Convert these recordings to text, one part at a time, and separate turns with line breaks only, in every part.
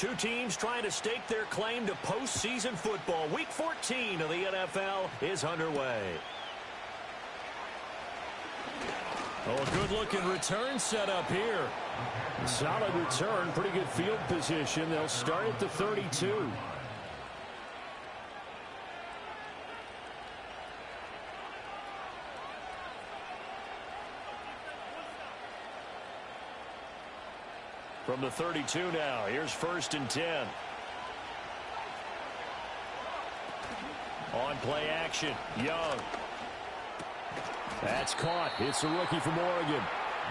Two teams trying to stake their claim to postseason football. Week 14 of the NFL is underway. Oh, a good-looking return set up here. Solid return, pretty good field position. They'll start at the 32. From the 32 now, here's 1st and 10. On play action, Young. That's caught. It's a rookie from Oregon.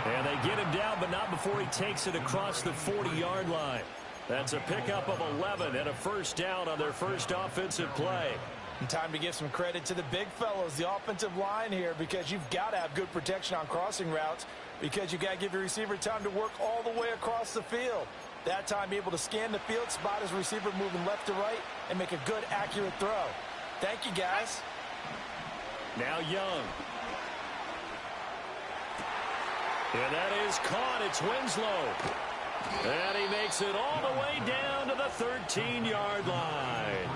And they get him down, but not before he takes it across the 40-yard line. That's a pickup of 11 and a first down on their first offensive play.
And time to give some credit to the big fellows, the offensive line here, because you've got to have good protection on crossing routes, because you've got to give your receiver time to work all the way across the field. That time, be able to scan the field, spot his receiver moving left to right, and make a good, accurate throw. Thank you, guys.
Now Young. And that is caught. It's Winslow. And he makes it all the way down to the 13-yard line.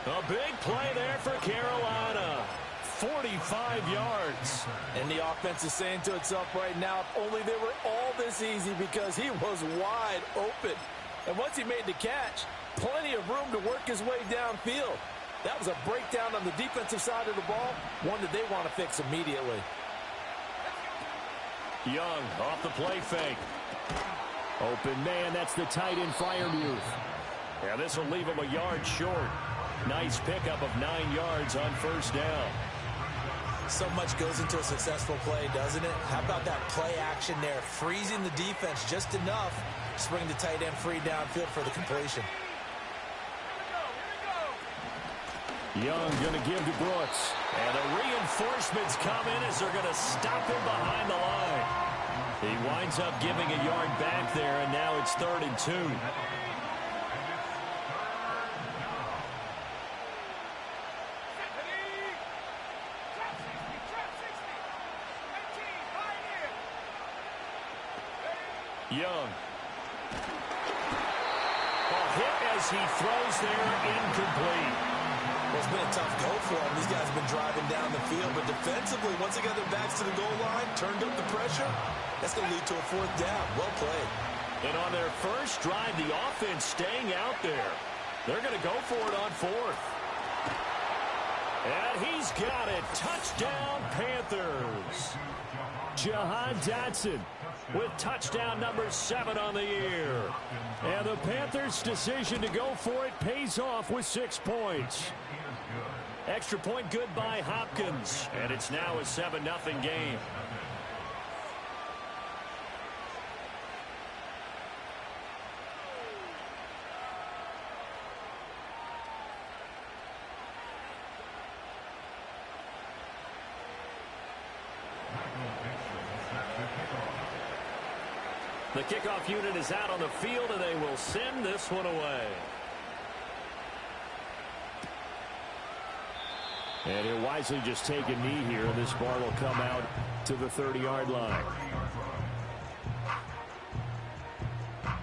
A big play there for Carolina. 45 yards.
And the offense is saying to itself right now, if only they were all this easy, because he was wide open. And once he made the catch, plenty of room to work his way downfield. That was a breakdown on the defensive side of the ball, one that they want to fix immediately.
Young off the play fake. Open man, that's the tight end Freiermuth. Yeah, this will leave him a yard short. Nice pickup of 9 yards on first down.
So much goes into a successful play, doesn't it? How about that play action there, freezing the defense just enough to bring the tight end free downfield for the completion.
Young going to give to Brooks. And the reinforcements come in as they're going to stop him behind the line. He winds up giving a yard back there, and now it's 3rd and 2. Young. A hit as he throws there, incomplete.
Well, it's been a tough go for them. These guys have been driving down the field, but defensively, once they got their backs to the goal line, turned up the pressure, that's going to lead to a 4th down. Well played.
And on their first drive, the offense staying out there. They're going to go for it on 4th. And he's got it. Touchdown, Panthers. Jahan Dotson with touchdown number 7 on the year. And the Panthers' decision to go for it pays off with 6 points. Extra point good by Hopkins. And it's now a 7-0 game. The kickoff unit is out on the field, and they will send this one away. And he'll wisely just take a knee here. This ball will come out to the 30-yard line.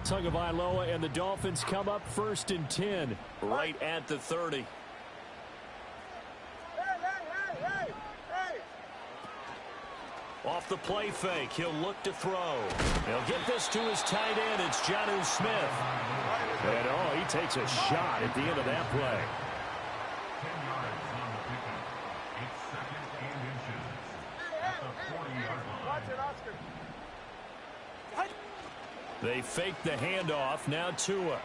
Tagovailoa and the Dolphins come up 1st and 10, right at the 30. Off the play fake, he'll look to throw. He'll get this to his tight end. It's Jonnu Smith. And, oh, he takes a shot at the end of that play. They fake the handoff. Now Tua.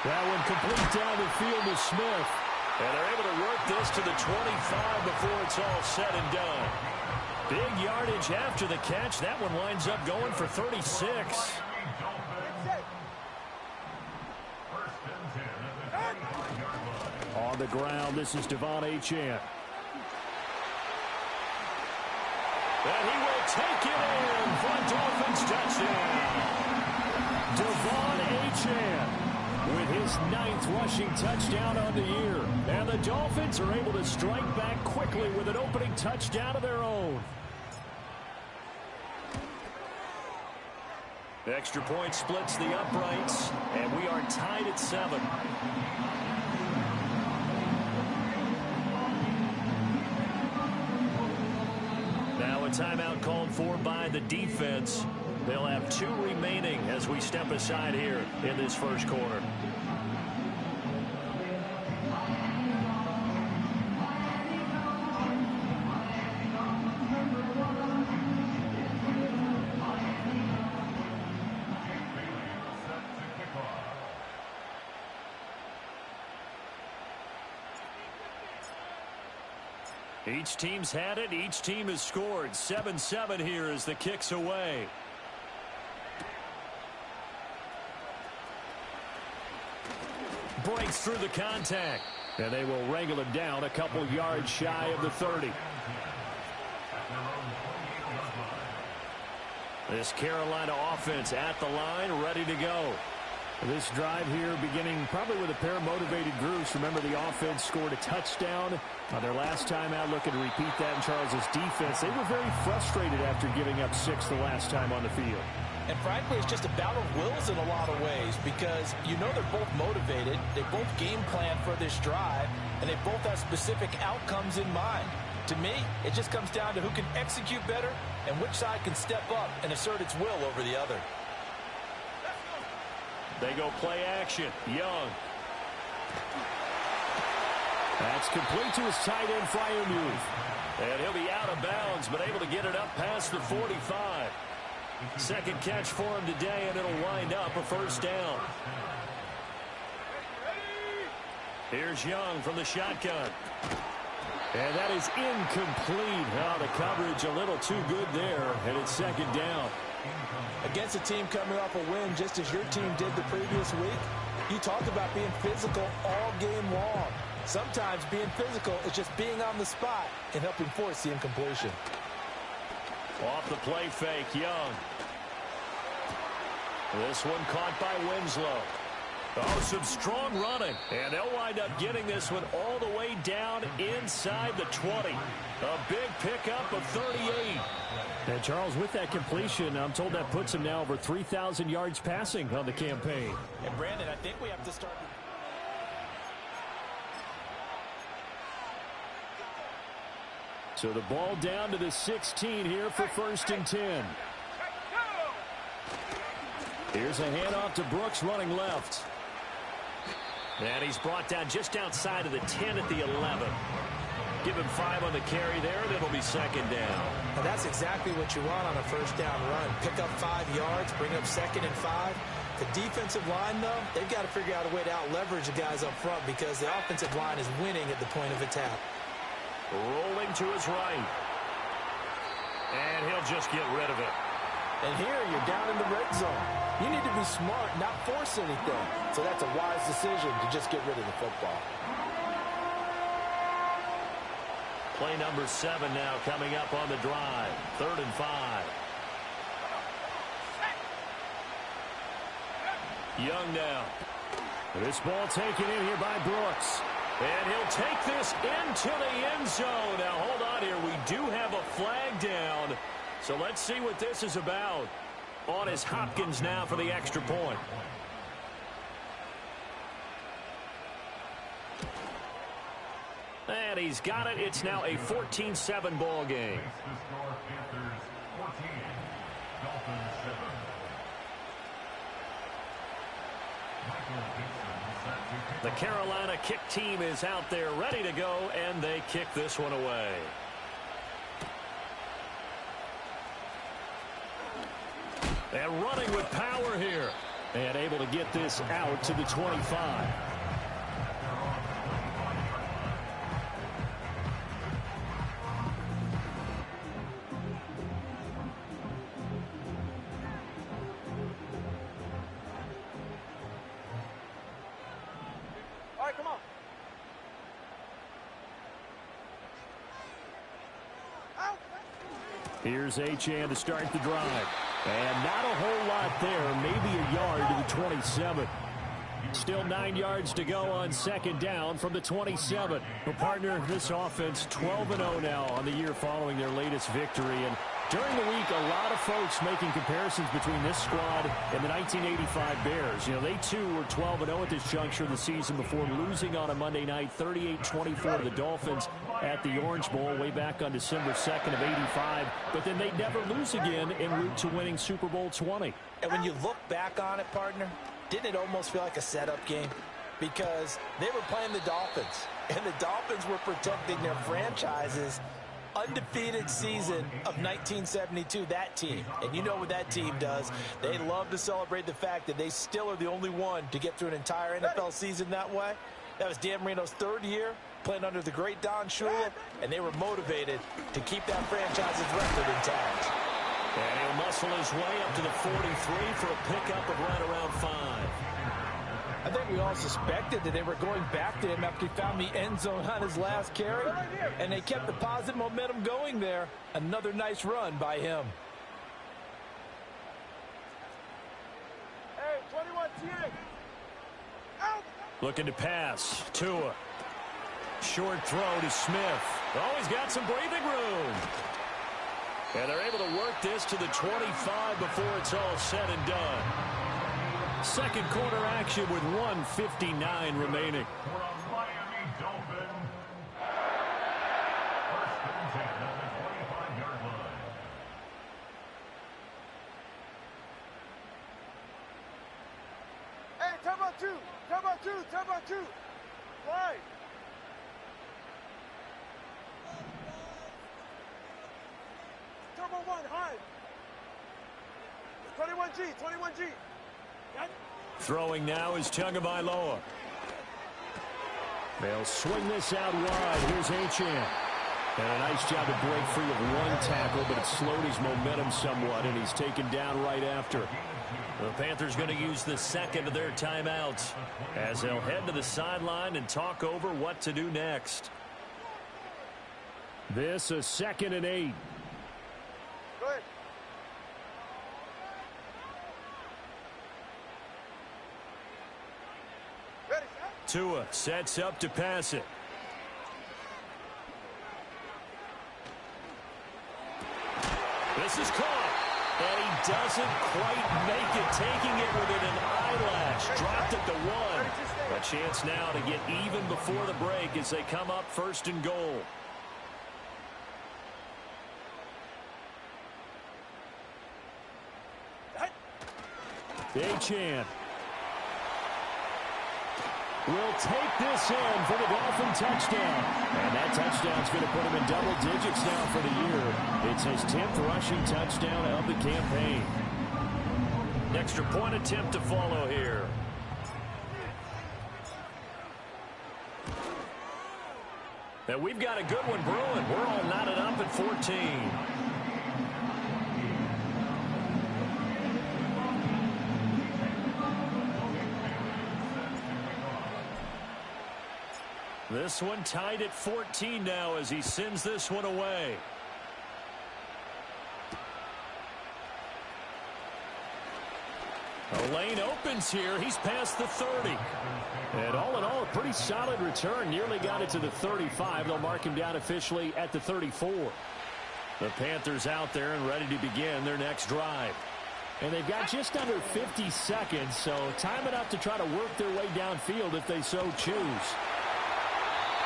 That one complete down the field to Smith. And they're able to work this to the 25 before it's all said and done. Big yardage after the catch. That one winds up going for 36. On the ground, this is Devon Achane. And he will take it in for a Dolphins touchdown. Devon Achane with his 9th rushing touchdown on the year. And the Dolphins are able to strike back quickly with an opening touchdown of their own. Extra point splits the uprights, and we are tied at 7. Now a timeout called for by the defense. They'll have 2 remaining as we step aside here in this first quarter. Each team's had it. Each team has scored. 7-7 here as the kick's away. Breaks through the contact. And they will wrangle it down a couple yards shy of the 30. This Carolina offense at the line, ready to go. This drive here beginning probably with a pair of motivated groups. Remember, the offense scored a touchdown on their last time out. Looking to repeat that in Charles's defense. They were very frustrated after giving up 6 the last time on the field.
And frankly, it's just a battle of wills in a lot of ways because you know they're both motivated. They both game plan for this drive, and they both have specific outcomes in mind. To me, it just comes down to who can execute better and which side can step up and assert its will over the other.
They go play action. Young. That's complete to his tight end flyer move. And he'll be out of bounds, but able to get it up past the 45. Second catch for him today, and it'll wind up a first down. Here's Young from the shotgun. And that is incomplete. Oh, the coverage a little too good there, and it's second down.
Against a team coming off a win just as your team did the previous week, you talked about being physical all game long. Sometimes being physical is just being on the spot and helping force the incompletion.
Off the play fake, Young. This one caught by Winslow. Oh, some strong running. And they'll wind up getting this one all the way down inside the 20. A big pickup of 38.
And Charles, with that completion, I'm told that puts him now over 3,000 yards passing on the campaign.
And Brandon, I think we have to start.
So the ball down to the 16 here for 1st and 10. Here's a handoff to Brooks running left.
And he's brought down just outside of the 10 at the 11. Give him 5 on the carry there, and it'll be second down.
And that's exactly what you want on a first down run. Pick up 5 yards, bring up 2nd and 5. The defensive line, though, they've got to figure out a way to out-leverage the guys up front because the offensive line is winning at the point of attack.
Rolling to his right. And he'll just get rid of it.
And here you're down in the red zone. You need to be smart, not force anything. So that's a wise decision to just get rid of the football.
Play number 7 now coming up on the drive. 3rd and 5. Young now.
This ball taken in here by Brooks.
And he'll take this into the end zone. Now, hold on here. We do have a flag down. So let's see what this is about. On is Hopkins now for the extra point. And he's got it. It's now a 14-7 ball game. The Carolina kick team is out there ready to go, and they kick this one away. And running with power here. And able to get this out to the 25.
All right, come on.
Here's Achane to start the drive. And not a whole lot there. Maybe a yard to the 27. Still 9 yards to go on second down from the 27. Well, partner, this offense 12-0 now on the year following their latest victory. And During the week, a lot of folks making comparisons between this squad and the 1985 Bears. You know, they too were 12-0 at this juncture of the season before losing on a Monday night 38-24 to the Dolphins at the Orange Bowl way back on December 2nd of '85. But then they'd never lose again en route to winning Super Bowl 20.
And when you look back on it, partner, didn't it almost feel like a setup game? Because they were playing the Dolphins, and the Dolphins were protecting their franchise's undefeated season of 1972, that team. And you know what that team does. They love to celebrate the fact that they still are the only one to get through an entire NFL season that way. That was Dan Marino's third year playing under the great Don Shula, and they were motivated to keep that franchise's record intact.
And he'll muscle his way up to the 43 for a pickup of right around 5.
I think we all suspected that they were going back to him after he found the end zone on his last carry, and they kept the positive momentum going there. Another nice run by him.
Hey, 21 TA. Out.
Looking to pass. Tua. Short throw to Smith. Oh, he's got some breathing room. And they're able to work this to the 25 before it's all said and done. Second quarter action with 1:59 remaining.
Hey, turbo 2, turbo 2, turbo 2. Fly. Turbo 1, high. 21G, 21G.
Throwing now is Tagovailoa. They'll swing this out wide. Here's Achane. And a nice job to break free of one tackle, but it slowed his momentum somewhat, and he's taken down right after. The Panthers going to use the second of their timeouts as they'll head to the sideline and talk over what to do next. This a 2nd and 8.
Go ahead.
Tua sets up to pass it. This is caught. And he doesn't quite make it, taking it within an eyelash. Dropped it to 1. A chance now to get even before the break as they come up 1st and goal. Achane will take this in for the Dolphin touchdown. And that touchdown's going to put him in double digits now for the year. It's his 10th rushing touchdown of the campaign. Extra point attempt to follow here. And we've got a good one brewing. We're all knotted up at 14. This one tied at 14 now as he sends this one away. A lane opens here. He's past the 30. And all in all, a pretty solid return. Nearly got it to the 35. They'll mark him down officially at the 34. The Panthers out there and ready to begin their next drive. And they've got just under 50 seconds, so time enough to try to work their way downfield if they so choose.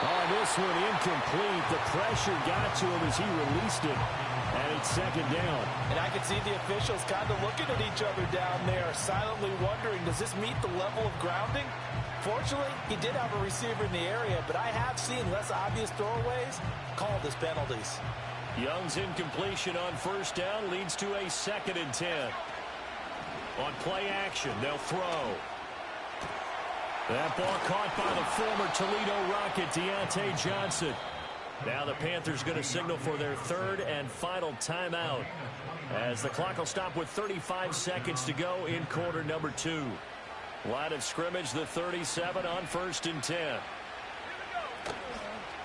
Oh, this one incomplete. The pressure got to him as he released it. And it's 2nd down.
And I can see the officials kind of looking at each other down there, silently wondering, does this meet the level of grounding? Fortunately, he did have a receiver in the area, but I have seen less obvious throwaways called as penalties.
Young's incompletion on 1st down leads to a 2nd and 10. On play action, they'll throw. That ball caught by the former Toledo Rocket, Deontay Johnson. Now the Panthers going to signal for their 3rd and final timeout as the clock will stop with 35 seconds to go in quarter number 2. Line of scrimmage, the 37 on 1st and 10.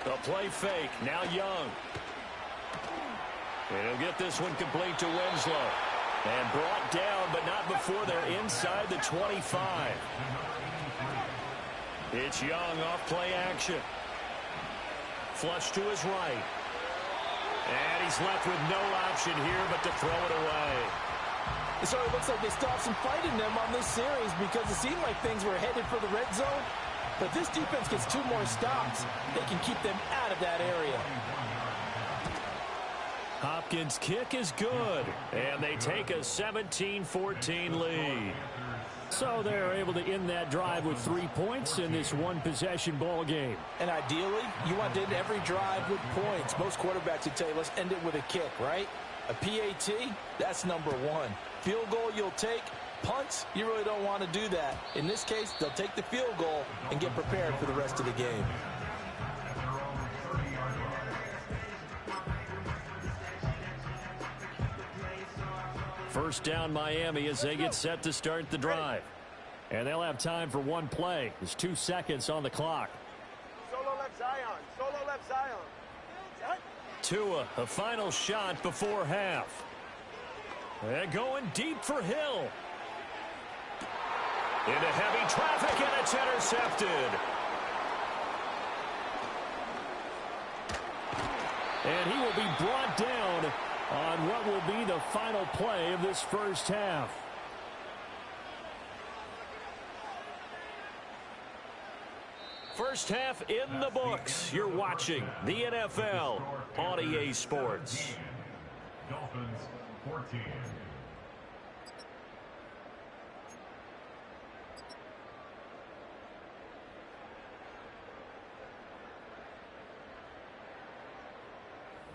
The play fake, now Young. And he'll get this one complete to Winslow. And brought down, but not before they're inside the 25. It's Young off play action. Flush to his right. And he's left with no option here but to throw it away.
So it looks like they stopped some fight in them on this series because it seemed like things were headed for the red zone. But if this defense gets 2 more stops, they can keep them out of that area.
Hopkins' kick is good, and they take a 17-14 lead.
So they're able to end that drive with 3 points in this one-possession ball game.
And ideally, you want to end every drive with points. Most quarterbacks would tell you, let's end it with a kick, right? A PAT, that's number 1. Field goal you'll take. Punts, you really don't want to do that. In this case, they'll take the field goal and get prepared for the rest of the game.
First down Miami as they get set to start the drive.
And they'll have time for one play. There's 2 seconds on the clock.
Solo left Zion. Solo left Zion.
Tua, a final shot before half. They're going deep for Hill. Into heavy traffic, and it's intercepted.
And he will be brought down on what will be the final play of this first half.
First half in the books. You're watching the NFL on EA Sports.
Dolphins 14.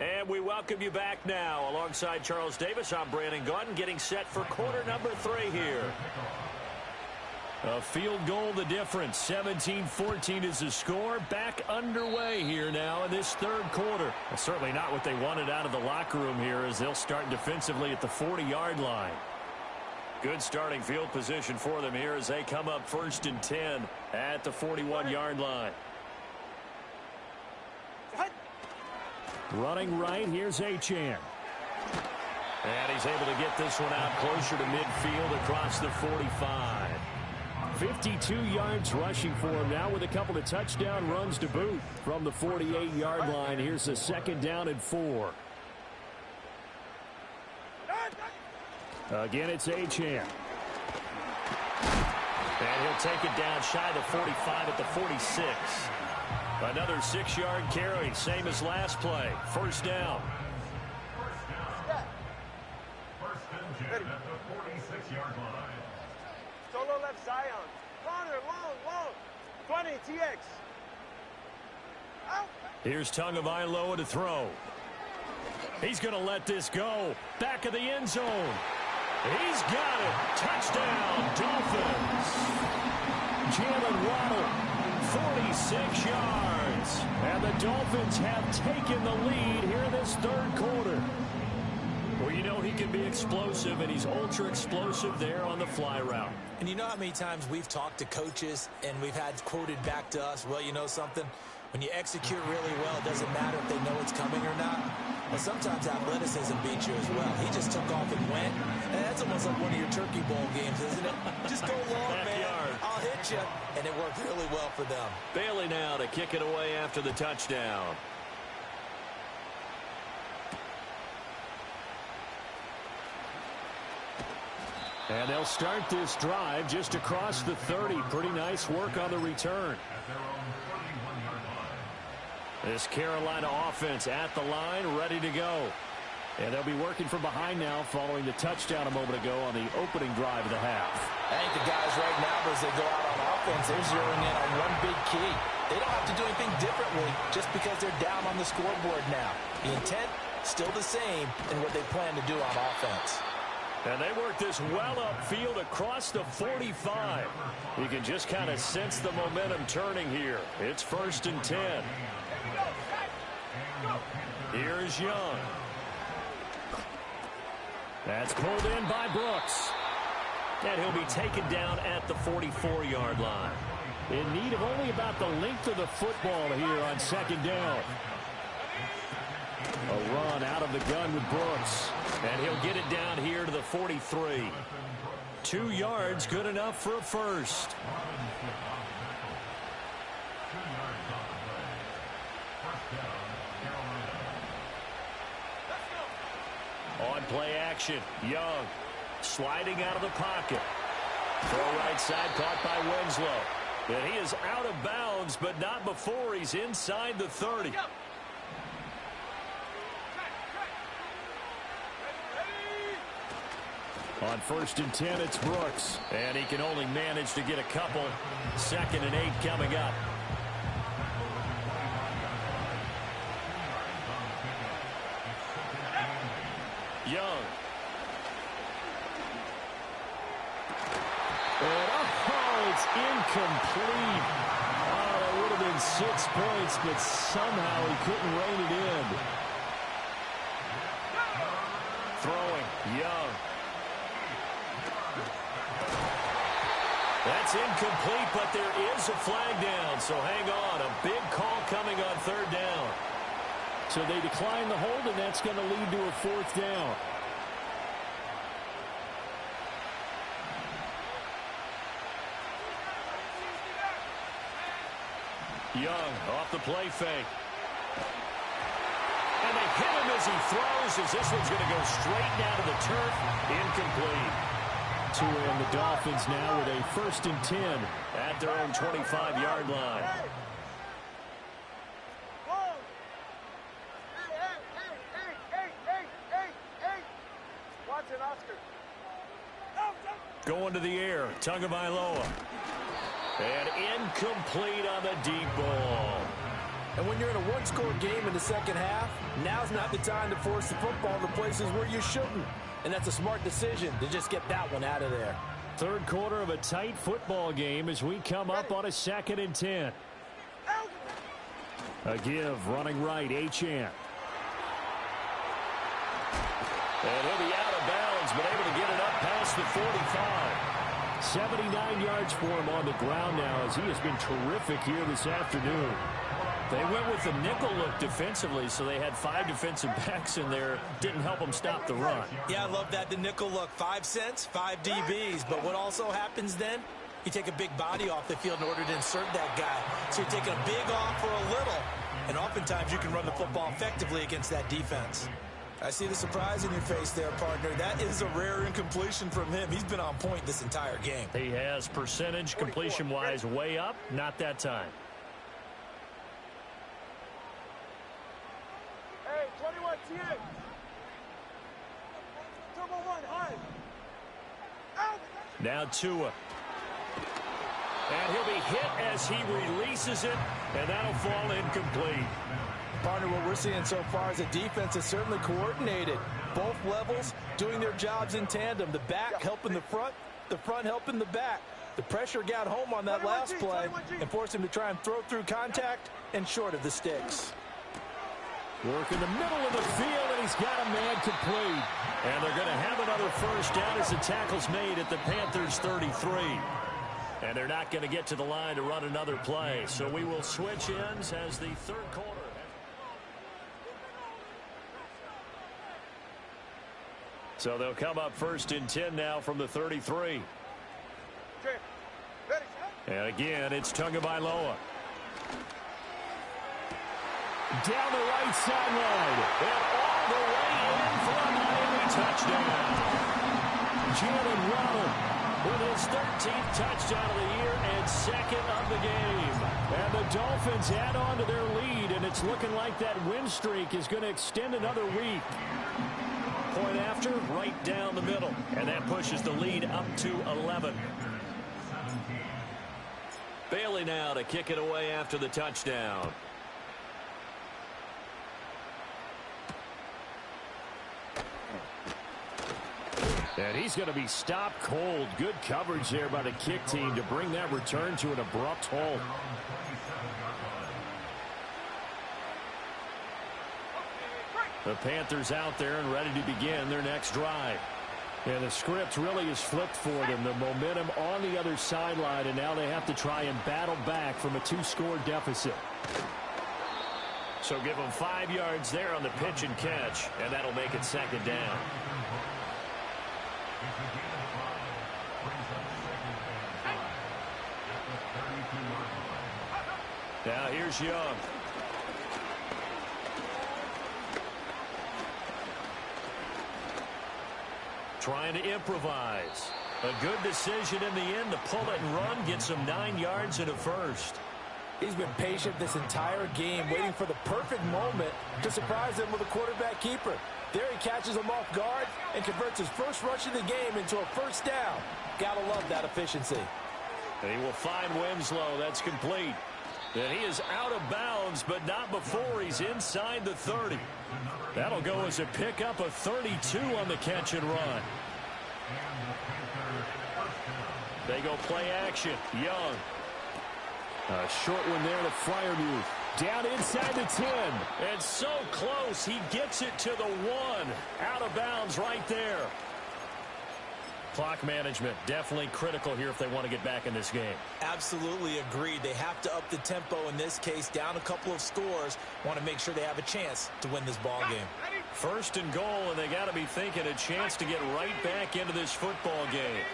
And we welcome you back now. Alongside Charles Davis, I'm Brandon Gunn, getting set for quarter number 3 here. A field goal the difference. 17-14 is the score. Back underway here now in this third quarter. Well, certainly not what they wanted out of the locker room here as they'll start defensively at the 40-yard line. Good starting field position for them here as they come up 1st and 10 at the 41-yard line.
Running right, here's Achane.
And he's able to get this one out closer to midfield across the 45.
52 yards rushing for him now with a couple of touchdown runs to boot from the 48-yard line. Here's the 2nd down and 4. Again, it's Achane.
And he'll take it down shy of the 45 at the 46. Another 6-yard carry, same as last play. First down.
First and 10 at the 46-yard line.
Solo left Zion. Corner, long. 20, TX. Out.
Here's Tagovailoa to throw. He's going to let this go. Back of the end zone. He's got it. Touchdown, Dolphins.
Jalen Waddle.
46 yards.
And the Dolphins have taken the lead here in this third quarter.
Well, you know he can be explosive, and he's ultra-explosive there on the fly route.
And you know how many times we've talked to coaches and we've had quoted back to us, well, you know something? When you execute really well, it doesn't matter if they know it's coming or not. Well, sometimes athleticism beats you as well. He just took off and went. And that's almost like one of your Turkey Bowl games, isn't it? Just go long, man. I'll hit you. And it worked really well for them.
Bailey now to kick it away after the touchdown.
And they'll start this drive just across the 30. Pretty nice work on the return.
This Carolina offense at the line, ready to go.
And they'll be working from behind now following the touchdown a moment ago on the opening drive of the half.
I think the guys right now, as they go out on offense, they're zeroing in on one big key. They don't have to do anything differently just because they're down on the scoreboard now. The intent, still the same in what they plan to do on offense.
And they work this well upfield across the 45. You can just kind of sense the momentum turning here. It's 1st and 10. Here's Young.
That's pulled in by Brooks.
And he'll be taken down at the 44-yard line.
In need of only about the length of the football here on 2nd down. A run out of the gun with Brooks.
And he'll get it down here to the 43. 2 yards, good enough for a first. On play action, Young sliding out of the pocket. Throw right side, caught by Winslow. And he is out of bounds, but not before he's inside the 30. On 1st and 10, it's Brooks. And he can only manage to get a couple. 2nd and 8 coming up. Young. And it's incomplete. Oh, that would have been 6 points, but somehow he couldn't rein it in. Throwing, Young. That's incomplete, but there is a flag down, so hang on. A big call coming on 3rd down.
So they decline the hold, and that's going to lead to a 4th down.
Young off the play fake. And they hit him as he throws, as this one's going to go straight down to the turf. Incomplete.
And the Dolphins now with a 1st and 10
at their own 25-yard line. Going to the air, Tagovailoa. And incomplete on the deep ball.
And when you're in a one-score game in the second half, now's not the time to force the football to places where you shouldn't. And that's a smart decision to just get that one out of there.
3rd quarter of a tight football game as we come up on a 2nd and 10. A give, running right, Achane.
And he'll be out of bounds, but able to get it up past the 45.
79 yards for him on the ground now as he has been terrific here this afternoon.
They went with the nickel look defensively, so they had 5 defensive backs in there. Didn't help them stop the run.
Yeah, I love that, the nickel look. 5 cents, 5 DBs. But what also happens then, you take a big body off the field in order to insert that guy. So you're taking a big off for a little. And oftentimes you can run the football effectively against that defense. I see the surprise in your face there, partner. That is a rare incompletion from him. He's been on point this entire game.
He has percentage completion-wise way up. Not that time.
Hey, 21 TA. Turbo 1, high. Out.
Now Tua. And he'll be hit as he releases it, and that'll fall incomplete.
Partner, what we're seeing so far is the defense is certainly coordinated. Both levels doing their jobs in tandem. The back helping the front helping the back. The pressure got home on that last play and forced him to try and throw through contact and short of the sticks.
Work in the middle of the field, and he's got a man complete.
And they're going to have another 1st down as the tackle's made at the Panthers 33. And they're not going to get to the line to run another play. So we will switch ends as the 3rd quarter. So they'll come up 1st and 10 now from the 33. And again, it's Tagovailoa.
Down the right sideline.
And all the way in for a Miami touchdown.
Jalen Waddle
with his 13th touchdown of the year and 2nd of the game.
And the Dolphins add on to their lead, and it's looking like that win streak is going to extend another week.
Point after, right down the middle. And that pushes the lead up to 11. Bailey now to kick it away after the touchdown.
And he's going to be stopped cold. Good coverage there by the kick team to bring that return to an abrupt halt.
The Panthers out there and ready to begin their next drive.
And the script really is flipped for them. The momentum on the other sideline, and now they have to try and battle back from a 2-score deficit.
So give them 5 yards there on the pitch and catch, and that'll make it 2nd down. Now here's Young. trying to improvise. A good decision in the end to pull it and run, get some 9 yards and a first.
He's been patient this entire game, waiting for the perfect moment to surprise them with a quarterback keeper. There he catches him off guard and converts his first rush of the game into a first down. Gotta love that efficiency.
And he will find Winslow. That's complete. And he is out of bounds, but not before he's inside the 30. That'll go as a pickup of 32 on the catch and run. They go play action. Young. A short one there to Fryermuth. Down inside the 10. And so close. He gets it to the 1. Out of bounds right there. Clock management definitely critical here if they want to get back in this game.
Absolutely agreed. They have to up the tempo in this case. Down a couple of scores. Want to make sure they have a chance to win this ball game.
First and goal, and they got to be thinking a chance to get right back into this football game.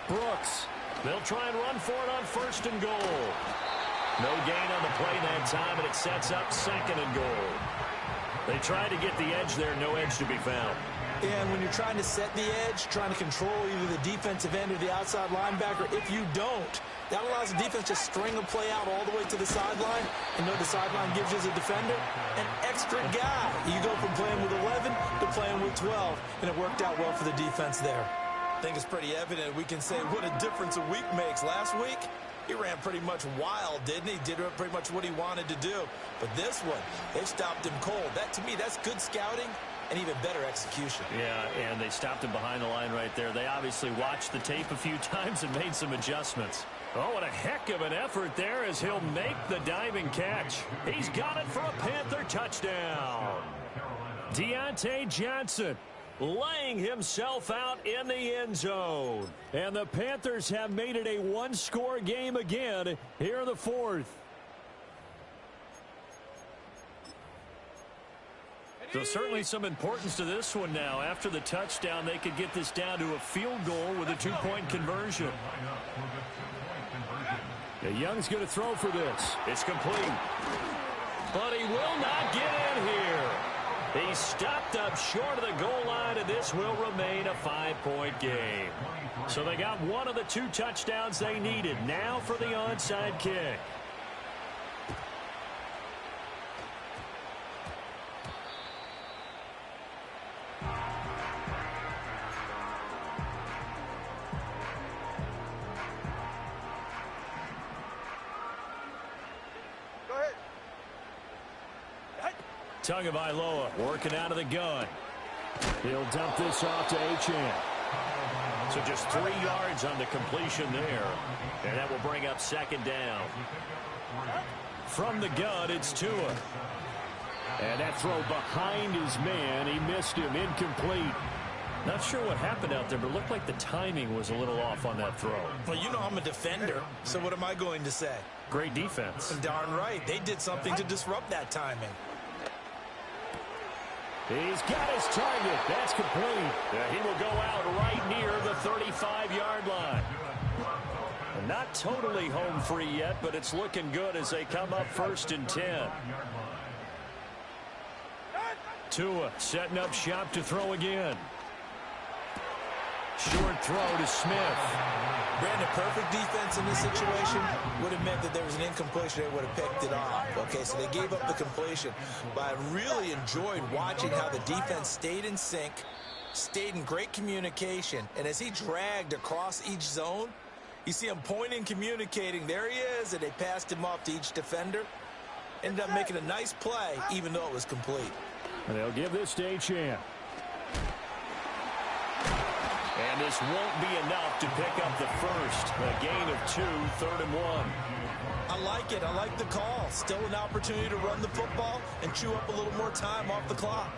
Brooks. They'll try and run for it on first and goal. No gain on the play that time, and it sets up second and goal. They tried to get the edge there, no edge to be found.
And when you're trying to set the edge, trying to control either the defensive end or the outside linebacker, if you don't, that allows the defense to string a play out all the way to the sideline. And know the sideline gives you as a defender an extra guy. You go from playing with 11 to playing with 12, and it worked out well for the defense there. I think it's pretty evident we can say what a difference a week makes. Last week, he ran pretty much wild, didn't he? Did pretty much what he wanted to do. But this one, they stopped him cold. That, to me, that's good scouting and even better execution.
Yeah, and they stopped him behind the line right there. They obviously watched the tape a few times and made some adjustments. Oh, what a heck of an effort there as he'll make the diving catch. He's got it for a Panther touchdown. Deontay Johnson laying himself out in the end zone. And the Panthers have made it a one-score game again here in the fourth. So certainly some importance to this one now. After the touchdown, they could get this down to a field goal with a two-point conversion. Young's going to throw for this. It's complete. But he will not get in here. He stopped up short of the goal line, and this will remain a 5-point game. So they got one of the two touchdowns they needed. Now for the onside kick. Tagovailoa working out of the gun. He'll dump this off to Achane. So just 3 yards on the completion there. And that will bring up second down. From the gun, it's Tua. And that throw behind his man. He missed him. Incomplete. Not sure what happened out there, but it looked like the timing was a little off on that throw.
Well, you know I'm a defender, so what am I going to say?
Great defense.
Darn right. They did something to disrupt that timing.
He's got his target. That's complete. He will go out right near the 35-yard line. Not totally home free yet, but it's looking good as they come up 1st and 10. Tua setting up shop to throw again. Short throw to Smith.
Brandon, perfect defense in this situation would have meant that there was an incompletion. They would have picked it off. Okay, so they gave up the completion. But I really enjoyed watching how the defense stayed in sync, stayed in great communication. And as he dragged across each zone, you see him pointing, communicating. There he is, and they passed him off to each defender. Ended up making a nice play, even though it was complete.
And they'll give this to Achane. And this won't be enough to pick up the first. A gain of 2, 3rd and 1.
I like it. I like the call. Still an opportunity to run the football and chew up a little more time off the clock.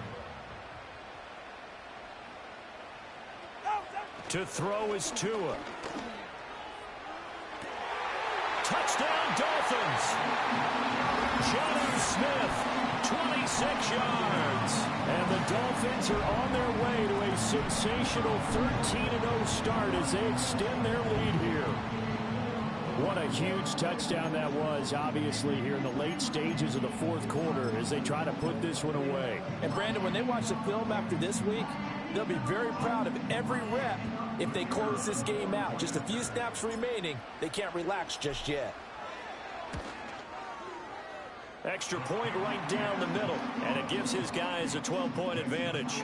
To throw is Tua. Touchdown, Dolphins. Jonnu Smith, 26 yards. And the Dolphins are on their way to a sensational 13-0 start as they extend their lead here. What a huge touchdown that was, obviously, here in the late stages of the fourth quarter as they try to put this one away.
And, Brandon, when they watch the film after this week, They'll be very proud of every rep if they close this game out. Just a few snaps remaining. They can't relax just yet.
Extra point right down the middle, and it gives his guys a 12-point advantage.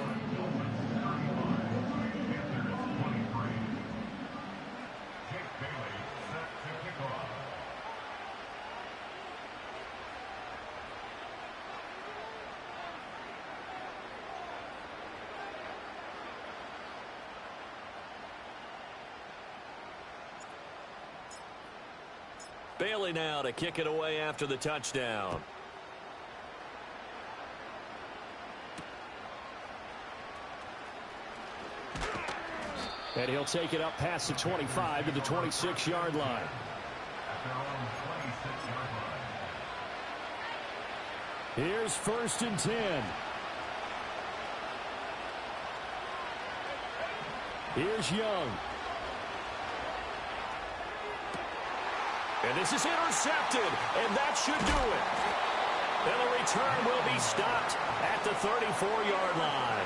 Bailey now to kick it away after the touchdown.
And he'll take it up past the 25 to the 26-yard line. Here's 1st and 10. Here's Young.
And this is intercepted, and that should do it. And the return will be stopped at the 34-yard line.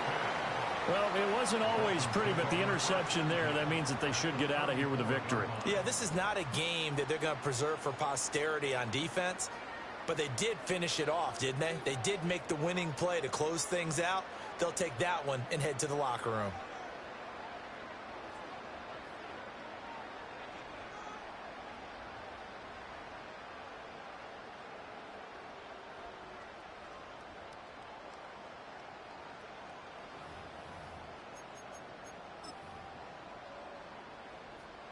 Well, it wasn't always pretty, but the interception there, that means that they should get out of here with a victory.
Yeah, this is not a game that they're going to preserve for posterity on defense, but they did finish it off, didn't they? They did make the winning play to close things out. They'll take that one and head to the locker room.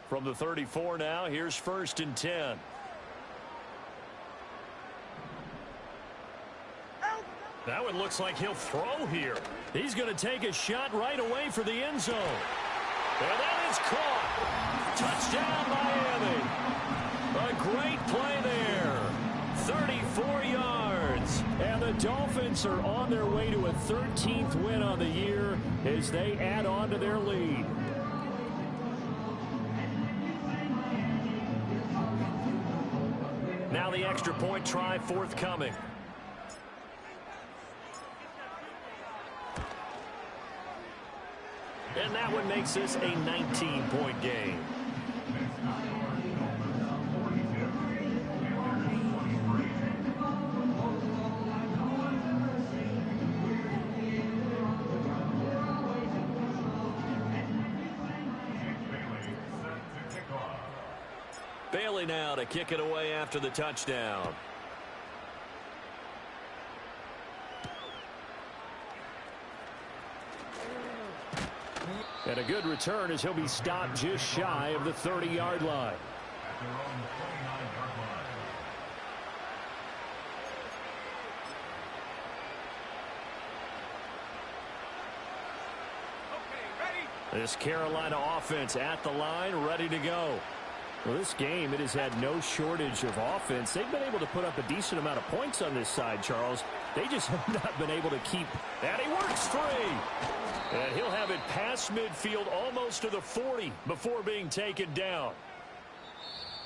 From the 34 now, here's 1st and 10.
That one looks like he'll throw here. He's going to take a shot right away for the end zone.
And that is caught. Touchdown, Miami. A great play there. 34 yards.
And the Dolphins are on their way to a 13th win on the year as they add on to their lead.
Now the extra point try forthcoming. And that one makes this a 19-point game. Bailey now to kick it away after the touchdown.
And a good return as he'll be stopped just shy of the 30-yard line. This Carolina offense at the line, ready to go. Well, this game, it has had no shortage of offense. They've been able to put up a decent amount of points on this side, Charles. They just have not been able to keep.
And he works free. And he'll have it past midfield almost to the 40 before being taken down.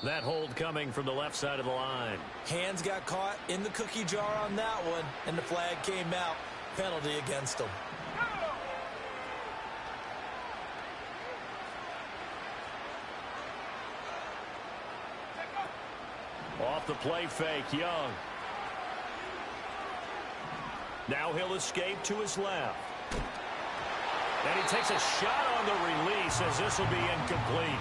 That hold coming from the left side of the line.
Hands got caught in the cookie jar on that one, and the flag came out. Penalty against them.
Off the play fake, Young. Now he'll escape to his left. And he takes a shot on the release as this will be incomplete.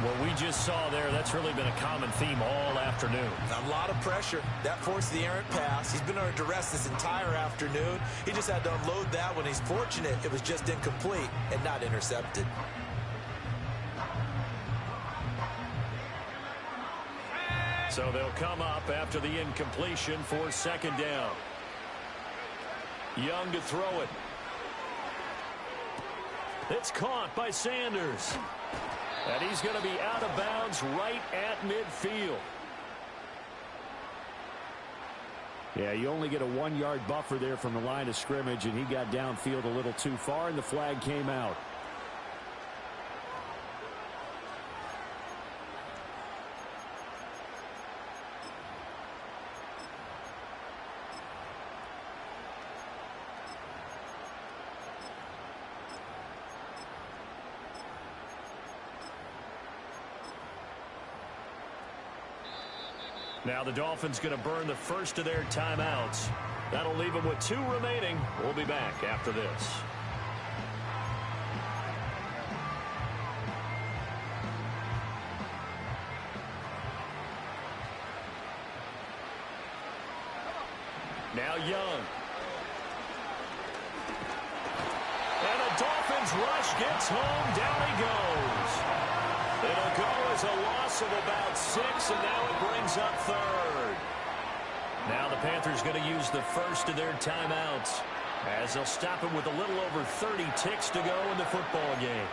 What we just saw there, that's really been a common theme all afternoon.
A lot of pressure. That forced the errant pass. He's been under duress this entire afternoon. He just had to unload that one. He's fortunate it was just incomplete and not intercepted.
So they'll come up after the incompletion for second down. Young to throw it. It's caught by Sanders. And he's going to be out of bounds right at midfield.
Yeah, you only get a 1-yard buffer there from the line of scrimmage, and he got downfield a little too far, and the flag came out. Now the Dolphins going to burn the first of their timeouts. That'll leave them with 2 remaining. We'll be back after this. Now Young. And the Dolphins rush gets home. Down he goes. It'll go as a loss of about 6, and now it brings up 3rd. Now the Panthers going to use the first of their timeouts as they'll stop it with a little over 30 ticks to go in the football game.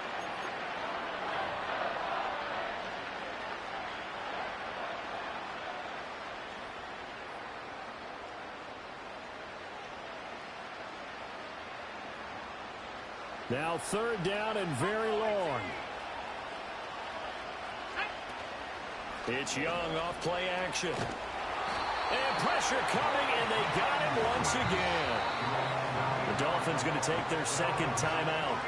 Now 3rd down and very long. It's Young off play action. And pressure coming, and they got him once again. The Dolphins going to take their 2nd timeout.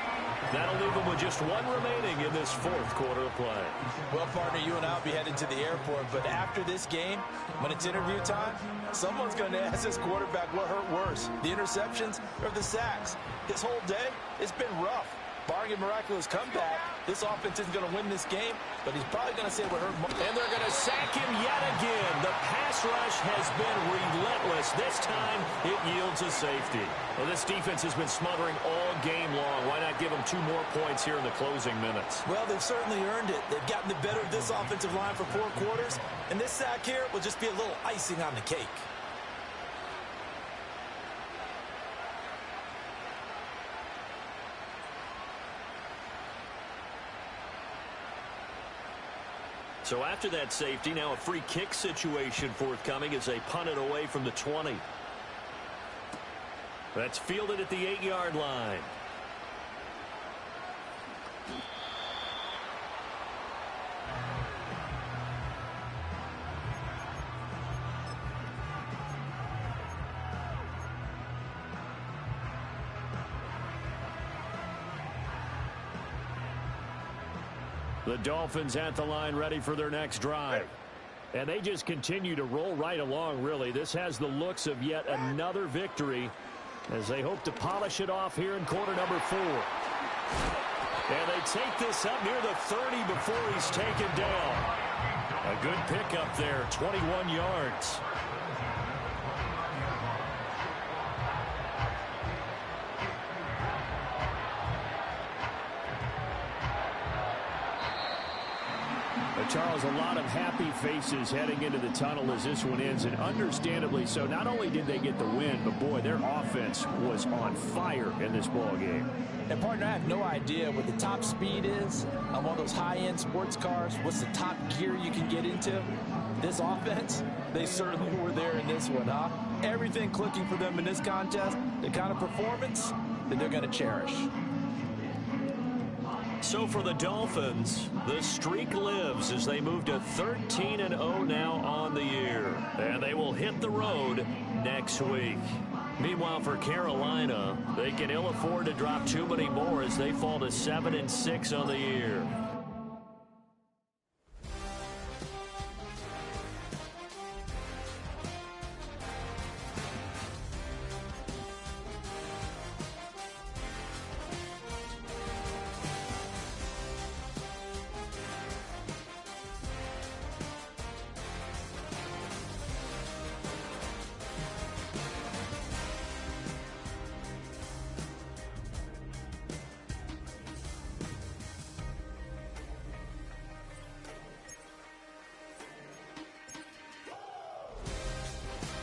That'll leave them with just 1 remaining in this 4th quarter of play.
Well, partner, you and I will be headed to the airport, but after this game, when it's interview time, someone's going to ask this quarterback what hurt worse, the interceptions or the sacks. His whole day, it's been rough. Barring a miraculous comeback, this offense isn't going to win this game, but he's probably going to say what hurt more.
And they're going to sack him yet again. The pass rush has been relentless. This time, it yields a safety. Well, this defense has been smothering all game long. Why not give them 2 more points here in the closing minutes?
Well, they've certainly earned it. They've gotten the better of this offensive line for 4 quarters, and this sack here will just be a little icing on the cake.
So after that safety, now a free kick situation forthcoming as they punt it away from the 20. That's fielded at the 8-yard line. The Dolphins at the line ready for their next drive. And they just continue to roll right along, really. This has the looks of yet another victory as they hope to polish it off here in quarter number 4. And they take this up near the 30 before he's taken down. A good pickup there, 21 yards. Charles, a lot of happy faces heading into the tunnel as this one ends, and understandably so. Not only did they get the win, but boy, their offense was on fire in this ball game.
And partner, I have no idea what the top speed is on one of those high-end sports cars. What's the top gear you can get into? This offense, they certainly were there in this one, huh? Everything clicking for them in this contest, the kind of performance that they're going to cherish.
So for the Dolphins, the streak lives as they move to 13-0 now on the year. And they will hit the road next week. Meanwhile, for Carolina, they can ill afford to drop too many more as they fall to 7-6 on the year.